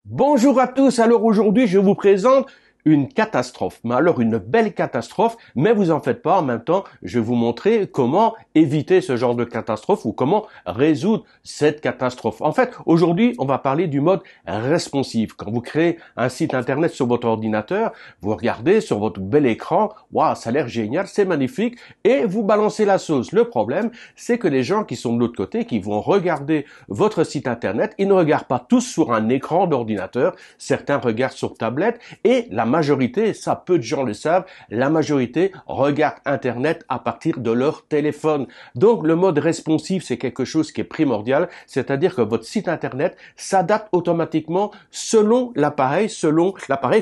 Bonjour à tous, alors aujourd'hui je vous présente une catastrophe, mais alors une belle catastrophe, mais vous en faites pas, en même temps je vais vous montrer comment éviter ce genre de catastrophe ou comment résoudre cette catastrophe. En fait, aujourd'hui on va parler du mode responsive. Quand vous créez un site internet sur votre ordinateur, vous regardez sur votre bel écran, waouh, ça a l'air génial, c'est magnifique, et vous balancez la sauce. Le problème, c'est que les gens qui sont de l'autre côté, qui vont regarder votre site internet, ils ne regardent pas tous sur un écran d'ordinateur, certains regardent sur tablette, et la majorité, ça peu de gens le savent, la majorité regarde internet à partir de leur téléphone. Donc le mode responsive, c'est quelque chose qui est primordial, c'est-à-dire que votre site internet s'adapte automatiquement selon l'appareil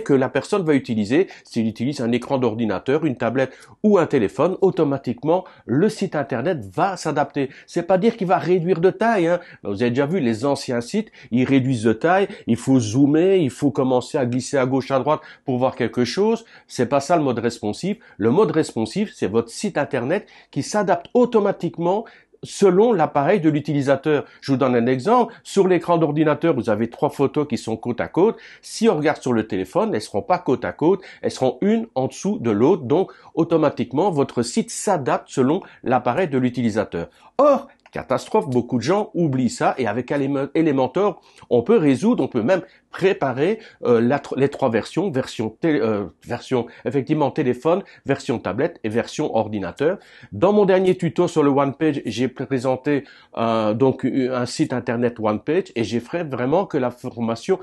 que la personne va utiliser. S'il utilise un écran d'ordinateur, une tablette ou un téléphone, automatiquement le site internet va s'adapter. C'est pas dire qu'il va réduire de taille, hein. Vous avez déjà vu les anciens sites, ils réduisent de taille, il faut zoomer, il faut commencer à glisser à gauche à droite pour voir quelque chose. C'est pas ça le mode responsive. Le mode responsive, c'est votre site internet qui s'adapte automatiquement selon l'appareil de l'utilisateur. Je vous donne un exemple. Sur l'écran d'ordinateur, vous avez 3 photos qui sont côte à côte. Si on regarde sur le téléphone, elles seront pas côte à côte, elles seront une en dessous de l'autre. Donc, automatiquement, votre site s'adapte selon l'appareil de l'utilisateur. Or, catastrophe, beaucoup de gens oublient ça et avec Elementor, on peut résoudre, on peut même préparer les 3 versions, version effectivement téléphone, version tablette et version ordinateur. Dans mon dernier tuto sur le OnePage, j'ai présenté donc un site internet OnePage et j'ai fait vraiment que la formation,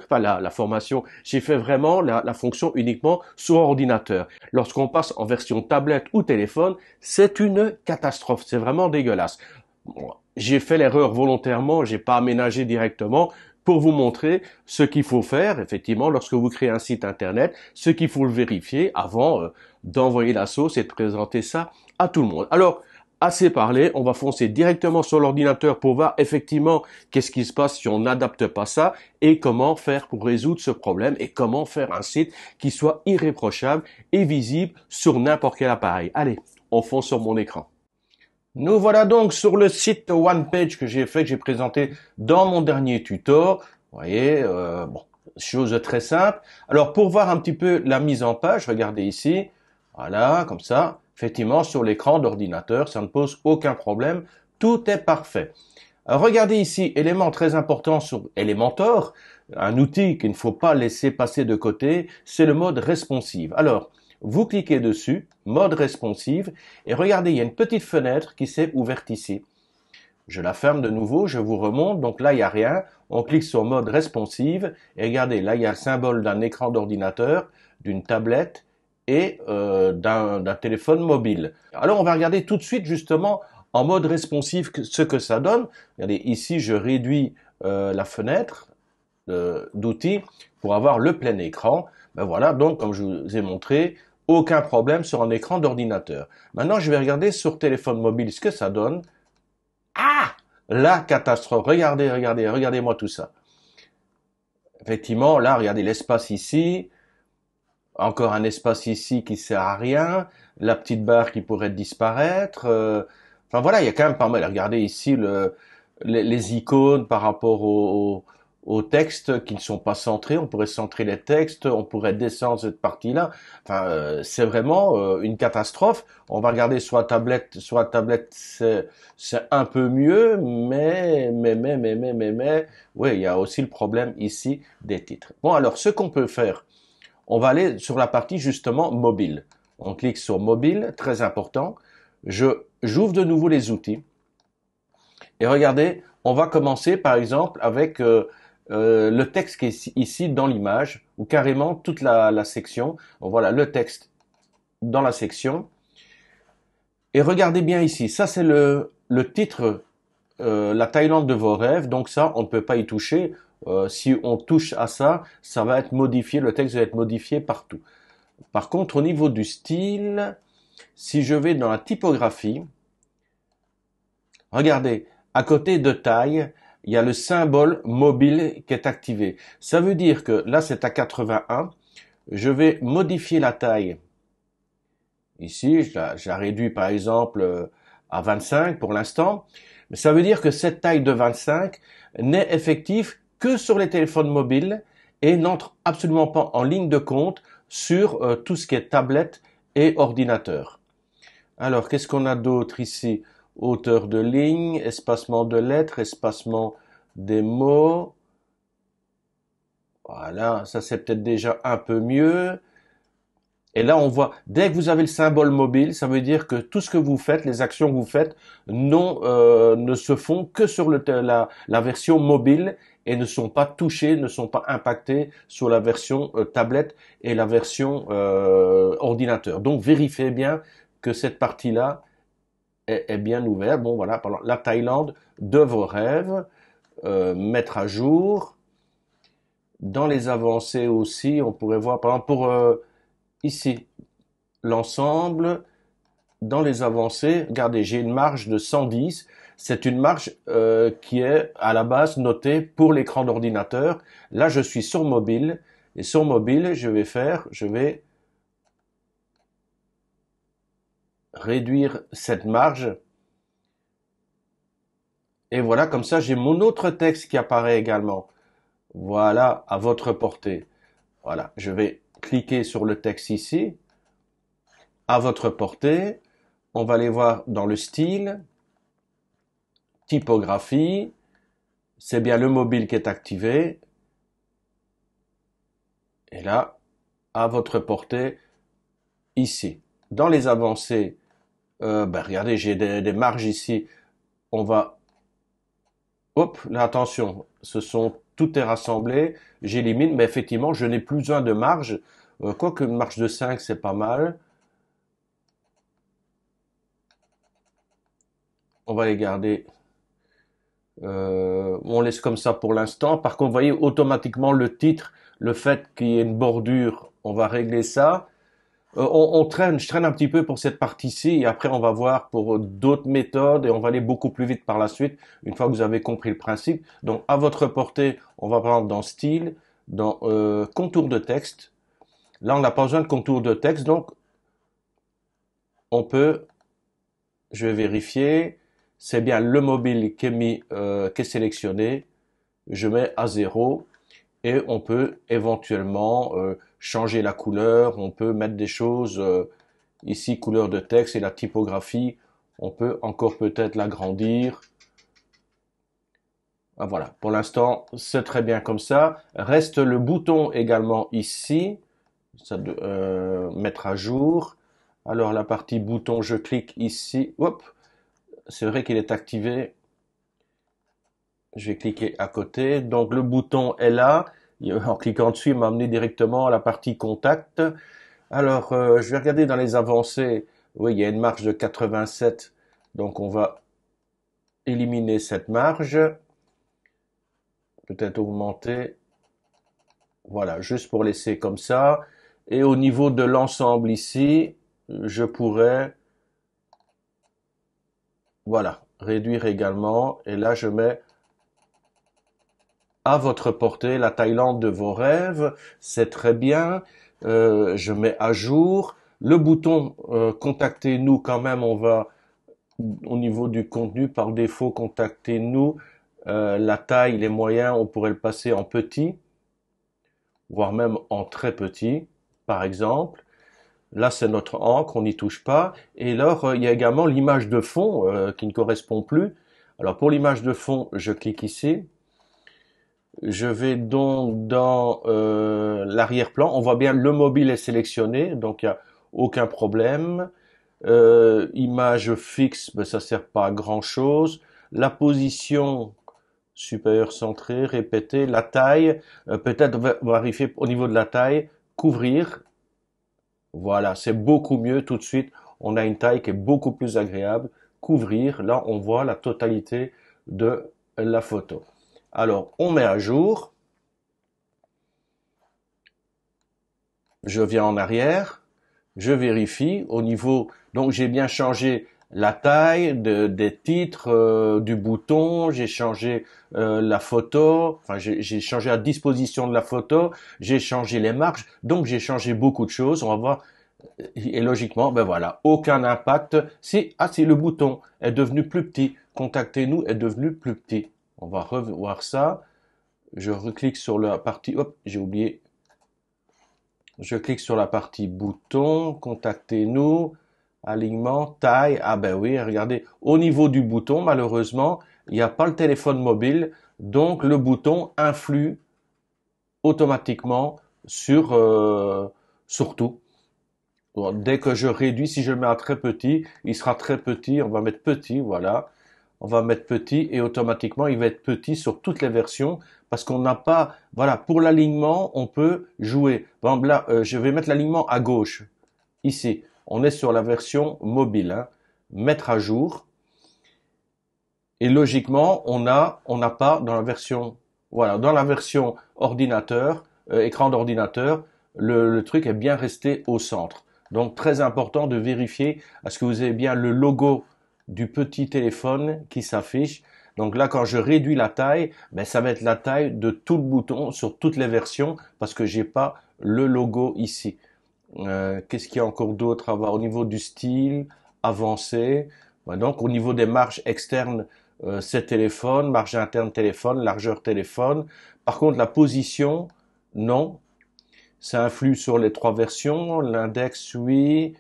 j'ai fait vraiment la fonction uniquement sur ordinateur. Lorsqu'on passe en version tablette ou téléphone, c'est une catastrophe, c'est vraiment dégueulasse. J'ai fait l'erreur volontairement, j'ai pas aménagé directement pour vous montrer ce qu'il faut faire, effectivement, lorsque vous créez un site internet, ce qu'il faut le vérifier avant d'envoyer la sauce et de présenter ça à tout le monde. Alors, assez parlé, on va foncer directement sur l'ordinateur pour voir effectivement qu'est-ce qui se passe si on n'adapte pas ça et comment faire pour résoudre ce problème et comment faire un site qui soit irréprochable et visible sur n'importe quel appareil. Allez, on fonce sur mon écran. Nous voilà donc sur le site OnePage que j'ai présenté dans mon dernier tuto. Vous voyez, chose très simple. Alors, pour voir un petit peu la mise en page, regardez ici. Voilà, comme ça. Effectivement, sur l'écran d'ordinateur, ça ne pose aucun problème. Tout est parfait. Alors, regardez ici, élément très important sur Elementor, un outil qu'il ne faut pas laisser passer de côté, c'est le mode responsive. Alors, vous cliquez dessus, mode responsive, et regardez, il y a une petite fenêtre qui s'est ouverte ici. Je la ferme de nouveau, je vous remonte, donc là il n'y a rien, on clique sur mode responsive, et regardez, là il y a le symbole d'un écran d'ordinateur, d'une tablette et d'un téléphone mobile. Alors on va regarder tout de suite justement en mode responsive ce que ça donne. Regardez, ici je réduis la fenêtre d'outils pour avoir le plein écran. Ben voilà, donc comme je vous ai montré, aucun problème sur un écran d'ordinateur. Maintenant, je vais regarder sur téléphone mobile ce que ça donne. Ah! La catastrophe. Regardez-moi tout ça. Effectivement, là, regardez l'espace ici. Encore un espace ici qui sert à rien. La petite barre qui pourrait disparaître. Enfin voilà, il y a quand même pas mal. Regardez ici les icônes par rapport aux textes qui ne sont pas centrés. On pourrait centrer les textes, on pourrait descendre cette partie-là. Enfin, c'est vraiment une catastrophe. On va regarder sur la tablette. Sur la tablette, c'est un peu mieux, mais, oui, il y a aussi le problème ici des titres. Bon, alors, ce qu'on peut faire, on va aller sur la partie justement mobile. On clique sur mobile, très important. J'ouvre de nouveau les outils. Et regardez, on va commencer par exemple avec le texte qui est ici dans l'image, ou carrément toute la section. Donc voilà, le texte dans la section. Et regardez bien ici, ça c'est le titre, la Thaïlande de vos rêves. Donc ça, on ne peut pas y toucher. Si on touche à ça, ça va être modifié, le texte va être modifié partout. Par contre, au niveau du style, si je vais dans la typographie, regardez, à côté de taille, il y a le symbole mobile qui est activé. Ça veut dire que là, c'est à 81. Je vais modifier la taille. Ici, je la réduis par exemple à 25 pour l'instant. Mais ça veut dire que cette taille de 25 n'est effective que sur les téléphones mobiles et n'entre absolument pas en ligne de compte sur tout ce qui est tablette et ordinateur. Alors, qu'est-ce qu'on a d'autre ici? Hauteur de ligne, espacement de lettres, espacement des mots. Voilà, ça c'est peut-être déjà un peu mieux. Et là, on voit, dès que vous avez le symbole mobile, ça veut dire que tout ce que vous faites, les actions que vous faites, ne se font que sur la version mobile et ne sont pas touchées, ne sont pas impactées sur la version tablette et la version ordinateur. Donc, vérifiez bien que cette partie-là est bien ouverte. Bon, voilà, la Thaïlande de vos rêves, mettre à jour. Dans les avancées aussi, on pourrait voir, par exemple, pour ici, l'ensemble, dans les avancées, regardez, j'ai une marge de 110. C'est une marge qui est à la base notée pour l'écran d'ordinateur. Là, je suis sur mobile. Et sur mobile, je vais réduire cette marge. Et voilà, comme ça, j'ai mon autre texte qui apparaît également. Voilà, à votre portée. Voilà, je vais cliquer sur le texte ici, à votre portée. On va aller voir dans le style, typographie. C'est bien le mobile qui est activé. Et là, à votre portée, ici. Dans les avancées, regardez, j'ai des marges ici. On va, hop, là, attention, tout est rassemblé. J'élimine, mais effectivement, je n'ai plus besoin de marge. Quoique une marge de 5, c'est pas mal. On va les garder. On laisse comme ça pour l'instant. Par contre, vous voyez automatiquement le titre, le fait qu'il y ait une bordure, on va régler ça. Je traîne un petit peu pour cette partie-ci et après on va voir pour d'autres méthodes et on va aller beaucoup plus vite par la suite une fois que vous avez compris le principe. Donc à votre portée, on va prendre dans style, dans contour de texte. Là, on n'a pas besoin de contour de texte, donc on peut, je vais vérifier, c'est bien le mobile qui est sélectionné. Je mets à 0 et on peut éventuellement changer la couleur, on peut mettre des choses ici, couleur de texte et la typographie, on peut encore peut-être l'agrandir. Ah, voilà, pour l'instant c'est très bien comme ça. Reste le bouton également ici, mettre à jour. Alors la partie bouton, je clique ici, hop, c'est vrai qu'il est activé. Je vais cliquer à côté. Donc le bouton est là. En cliquant dessus, il m'a amené directement à la partie contact. Alors, je vais regarder dans les avancées. Oui, il y a une marge de 87. Donc on va éliminer cette marge. Peut-être augmenter. Voilà, juste pour laisser comme ça. Et au niveau de l'ensemble ici, je pourrais, voilà, réduire également. Et là, je mets à votre portée la Thaïlande de vos rêves. C'est très bien. Je mets à jour. Le bouton contactez-nous quand même, on va au niveau du contenu par défaut contactez-nous. La taille, les moyens, on pourrait le passer en petit, voire même en très petit, par exemple. Là, c'est notre encre, on n'y touche pas. Et alors, il y a également l'image de fond qui ne correspond plus. Alors, pour l'image de fond, je clique ici. Je vais donc dans l'arrière-plan. On voit bien le mobile est sélectionné, donc il n'y a aucun problème. Image fixe, ben, ça sert pas à grand-chose. La position supérieure centrée, répétée. La taille, peut-être vérifier au niveau de la taille, couvrir. Voilà, c'est beaucoup mieux tout de suite. On a une taille qui est beaucoup plus agréable. Couvrir, là on voit la totalité de la photo. Alors, on met à jour. Je viens en arrière. Je vérifie au niveau. Donc, j'ai bien changé la taille des titres, du bouton. J'ai changé la photo. Enfin, j'ai changé la disposition de la photo. J'ai changé les marges. Donc, j'ai changé beaucoup de choses. On va voir. Et logiquement, ben voilà, aucun impact. Si le bouton est devenu plus petit. Contactez-nous est devenu plus petit. On va revoir ça. Je reclique sur la partie, hop, j'ai oublié. Je clique sur la partie bouton, contactez-nous, alignement, taille. Ah ben oui, regardez, au niveau du bouton, malheureusement, il n'y a pas le téléphone mobile, donc le bouton influe automatiquement sur tout. Bon, dès que je réduis, si je le mets à très petit, il sera très petit, on va mettre petit, voilà. On va mettre petit et automatiquement il va être petit sur toutes les versions parce qu'on n'a pas, voilà, pour l'alignement, on peut jouer. Par exemple là, je vais mettre l'alignement à gauche. Ici, on est sur la version mobile, hein. Mettre à jour. Et logiquement, on n'a pas dans la version, voilà, dans la version ordinateur, écran d'ordinateur, le truc est bien resté au centre. Donc très important de vérifier à ce que vous avez bien le logo du petit téléphone qui s'affiche. Donc là, quand je réduis la taille, ben, ça va être la taille de tout le bouton sur toutes les versions parce que j'ai pas le logo ici. Qu'est-ce qu'il y a encore d'autre à voir au niveau du style avancé? Ouais, donc au niveau des marges externes, c'est téléphone, marge interne téléphone, largeur téléphone. Par contre, la position, non. Ça influe sur les trois versions. L'index, oui.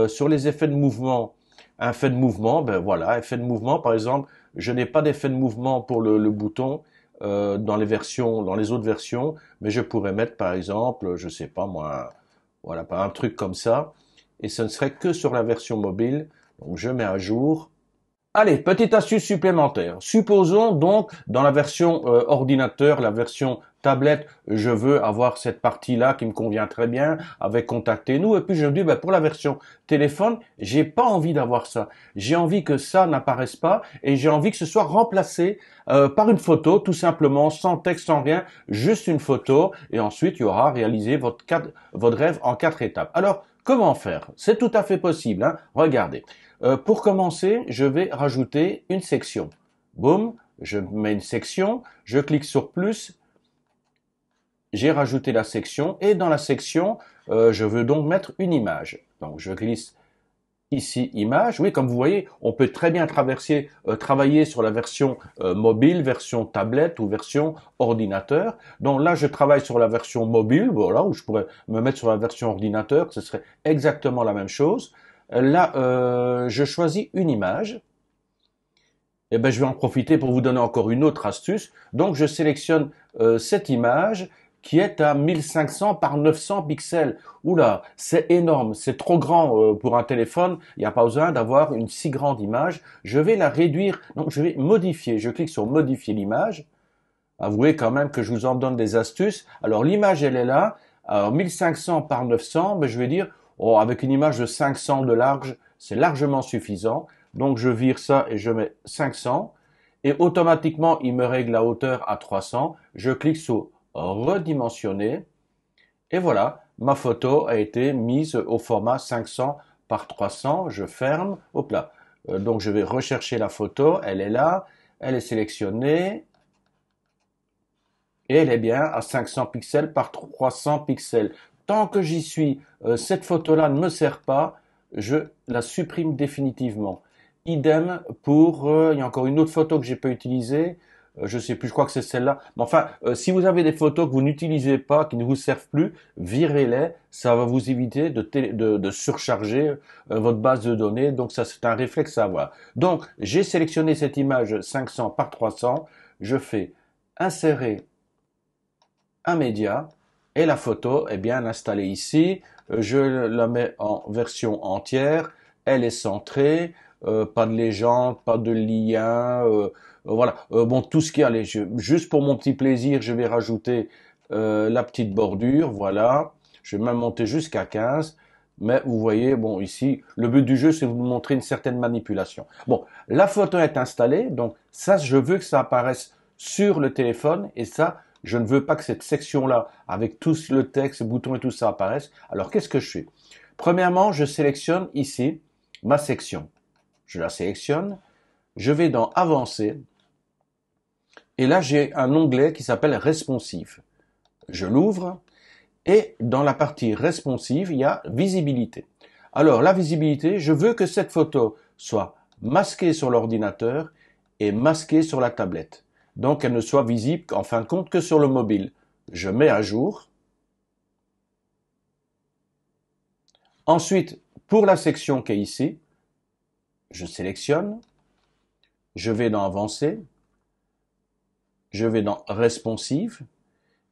Sur les effets de mouvement, un effet de mouvement, ben voilà, effet de mouvement, par exemple, je n'ai pas d'effet de mouvement pour le bouton dans les versions, dans les autres versions, mais je pourrais mettre, par exemple, je sais pas moi, voilà, pas un truc comme ça, et ce ne serait que sur la version mobile. Donc je mets à jour. Allez, petite astuce supplémentaire. Supposons donc dans la version ordinateur, la version tablette, je veux avoir cette partie-là qui me convient très bien avec contactez-nous. Et puis je me dis, ben, pour la version téléphone, j'ai pas envie d'avoir ça. J'ai envie que ça n'apparaisse pas et j'ai envie que ce soit remplacé par une photo, tout simplement, sans texte, sans rien, juste une photo. Et ensuite, il y aura réalisé votre rêve en 4 étapes. Alors, comment faire? C'est tout à fait possible, hein. Regardez. Pour commencer, je vais rajouter une section. Boum, je mets une section, je clique sur plus, j'ai rajouté la section et dans la section, je veux donc mettre une image. Donc je glisse ici image. Oui, comme vous voyez, on peut très bien travailler sur la version mobile, version tablette ou version ordinateur. Donc là, je travaille sur la version mobile, voilà, où je pourrais me mettre sur la version ordinateur, ce serait exactement la même chose. Là, je choisis une image. Et ben, je vais en profiter pour vous donner encore une autre astuce. Donc, je sélectionne cette image qui est à 1500 par 900 pixels. Oula, c'est énorme, c'est trop grand pour un téléphone. Il n'y a pas besoin d'avoir une si grande image. Je vais la réduire. Donc, je vais modifier. Je clique sur modifier l'image. Avouez quand même que je vous en donne des astuces. Alors, l'image, elle est là. Alors, 1500 par 900, ben, je vais dire, oh, avec une image de 500 de large, c'est largement suffisant. Donc, je vire ça et je mets 500. Et automatiquement, il me règle la hauteur à 300. Je clique sur redimensionner. Et voilà, ma photo a été mise au format 500 par 300. Je ferme. Hop là. Donc, je vais rechercher la photo. Elle est là. Elle est sélectionnée. Et elle est bien à 500 pixels par 300 pixels. Tant que j'y suis, cette photo-là ne me sert pas, je la supprime définitivement. Idem pour, il y a encore une autre photo que j'ai pas utilisée, je sais plus, je crois que c'est celle-là. Mais enfin, si vous avez des photos que vous n'utilisez pas, qui ne vous servent plus, virez-les, ça va vous éviter de surcharger votre base de données. Donc ça, c'est un réflexe à avoir. Donc, j'ai sélectionné cette image 500 par 300, je fais insérer un média et la photo est bien installée ici. Je la mets en version entière. Elle est centrée, pas de légende, pas de lien. Voilà. Bon, tout ce qu'il y a. Juste pour mon petit plaisir, je vais rajouter la petite bordure. Voilà. Je vais même monter jusqu'à 15. Mais vous voyez, bon, ici, le but du jeu, c'est de vous montrer une certaine manipulation. Bon, la photo est installée. Donc, ça, je veux que ça apparaisse sur le téléphone. Et ça, je ne veux pas que cette section-là, avec tout le texte, boutons et tout ça apparaisse. Alors, qu'est-ce que je fais? Premièrement, je sélectionne ici ma section. Je la sélectionne. Je vais dans Avancer. Et là, j'ai un onglet qui s'appelle Responsive. Je l'ouvre. Et dans la partie Responsive, il y a Visibilité. Alors, la visibilité, je veux que cette photo soit masquée sur l'ordinateur et masquée sur la tablette. donc qu'elle ne soit visible en fin de compte que sur le mobile. Je mets à jour. Ensuite, pour la section qui est ici, je sélectionne, je vais dans Avancer, je vais dans Responsive,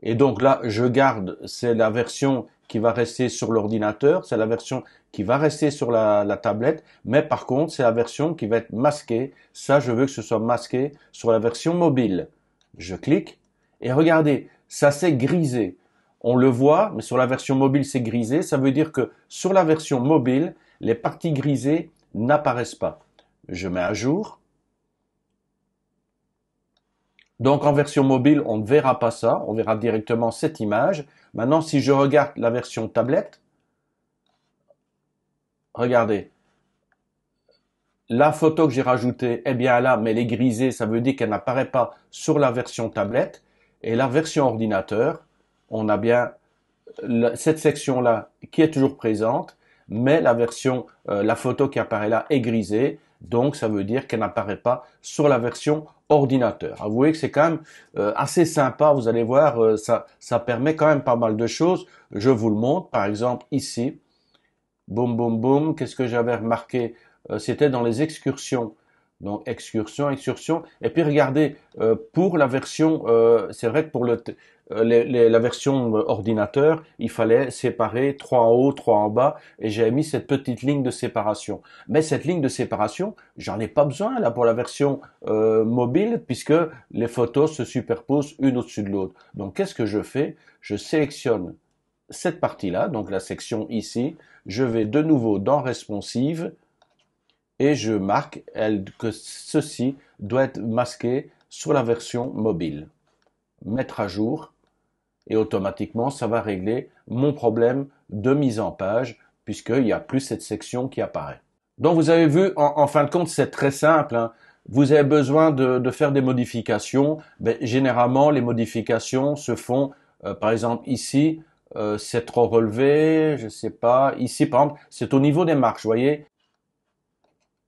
et donc là, je garde, c'est la version qui va rester sur l'ordinateur, c'est la version qui va rester sur la tablette, mais par contre, c'est la version qui va être masquée. Ça, je veux que ce soit masqué sur la version mobile. Je clique, et regardez, ça s'est grisé. On le voit, mais sur la version mobile, c'est grisé. Ça veut dire que sur la version mobile, les parties grisées n'apparaissent pas. Je mets à jour. Donc en version mobile, on ne verra pas ça, on verra directement cette image. Maintenant, si je regarde la version tablette, regardez, la photo que j'ai rajoutée est bien là, mais elle est grisée, ça veut dire qu'elle n'apparaît pas sur la version tablette. Et la version ordinateur, on a bien cette section-là qui est toujours présente, mais la photo qui apparaît là est grisée, donc ça veut dire qu'elle n'apparaît pas sur la version ordinateur. Avouez que c'est quand même assez sympa, vous allez voir, ça permet quand même pas mal de choses. Je vous le montre, par exemple ici, boum boum boum, qu'est-ce que j'avais remarqué? C'était dans les excursions. Donc excursion, excursion. Et puis regardez, pour la version, c'est vrai que pour la version ordinateur, il fallait séparer 3 en haut, 3 en bas, et j'avais mis cette petite ligne de séparation. Mais cette ligne de séparation, j'en ai pas besoin là pour la version mobile, puisque les photos se superposent une au-dessus de l'autre. Donc qu'est-ce que je fais? Je sélectionne cette partie-là, donc la section ici, je vais de nouveau dans Responsive, et je marque que ceci doit être masqué sur la version mobile. Mettre à jour, et automatiquement ça va régler mon problème de mise en page puisqu'il n'y a plus cette section qui apparaît. Donc vous avez vu, en fin de compte, c'est très simple, hein. Vous avez besoin de faire des modifications. Ben, généralement, les modifications se font, par exemple ici, c'est trop relevé, je sais pas. Ici, par exemple, c'est au niveau des marches, vous voyez,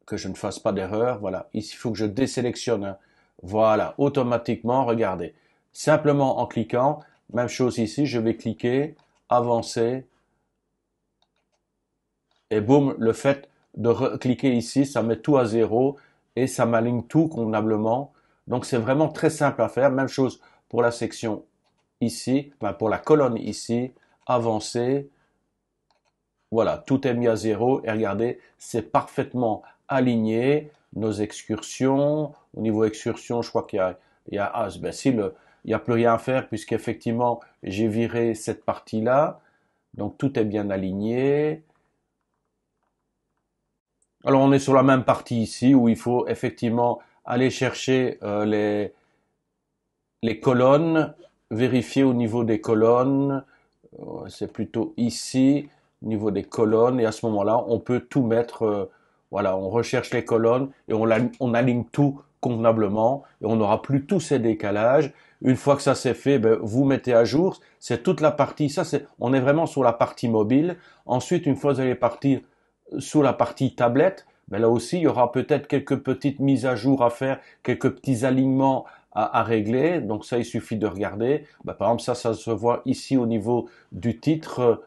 que je ne fasse pas d'erreur. Voilà, ici, il faut que je désélectionne. Hein. Voilà, automatiquement, regardez. Simplement en cliquant, même chose ici, je vais cliquer, avancer, et boum, le fait de cliquer ici, ça met tout à zéro et ça m'aligne tout convenablement. Donc c'est vraiment très simple à faire. Même chose pour la section ici, enfin pour la colonne ici, avancer. Voilà, tout est mis à zéro et regardez, c'est parfaitement aligné. Nos excursions, au niveau excursion, je crois ben si il n'y a plus rien à faire puisqu'effectivement j'ai viré cette partie-là. Donc tout est bien aligné. Alors on est sur la même partie ici où il faut effectivement aller chercher les colonnes, vérifier au niveau des colonnes, c'est plutôt ici, au niveau des colonnes, et à ce moment-là, on peut tout mettre, voilà, on recherche les colonnes et on aligne tout convenablement et on n'aura plus tous ces décalages. Une fois que ça c'est fait, ben, vous mettez à jour, c'est toute la partie, on est vraiment sur la partie mobile. Ensuite, une fois que vous allez partir sur la partie tablette, ben là aussi, il y aura peut-être quelques petites mises à jour à faire, quelques petits alignements à régler. Donc ça, il suffit de regarder. Ben, par exemple, ça se voit ici au niveau du titre,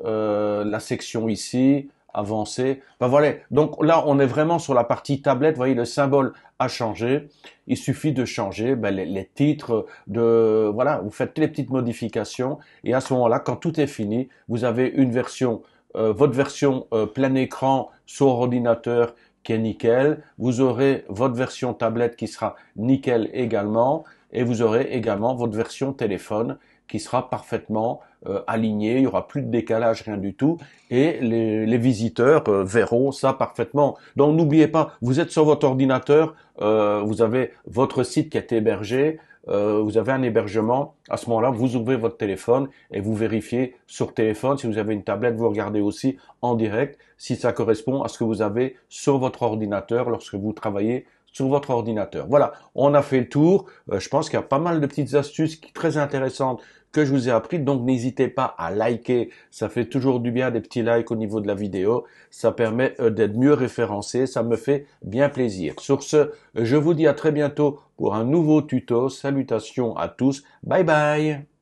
la section ici, avancée. Ben voilà. Donc là, on est vraiment sur la partie tablette. Vous voyez, le symbole a changé. Il suffit de changer ben, les titres. Voilà, vous faites les petites modifications. Et à ce moment-là, quand tout est fini, vous avez une version votre version plein écran sur ordinateur qui est nickel, vous aurez votre version tablette qui sera nickel également, et vous aurez également votre version téléphone qui sera parfaitement alignée, il n'y aura plus de décalage, rien du tout, et les visiteurs verront ça parfaitement. Donc n'oubliez pas, vous êtes sur votre ordinateur, vous avez votre site qui est hébergé, vous avez un hébergement, à ce moment-là, vous ouvrez votre téléphone et vous vérifiez sur téléphone. Si vous avez une tablette, vous regardez aussi en direct si ça correspond à ce que vous avez sur votre ordinateur lorsque vous travaillez sur votre ordinateur. Voilà, on a fait le tour. Je pense qu'il y a pas mal de petites astuces très intéressantes que je vous ai apprises. Donc n'hésitez pas à liker. Ça fait toujours du bien des petits likes au niveau de la vidéo. Ça permet d'être mieux référencé. Ça me fait bien plaisir. Sur ce, je vous dis à très bientôt pour un nouveau tuto. Salutations à tous. Bye bye.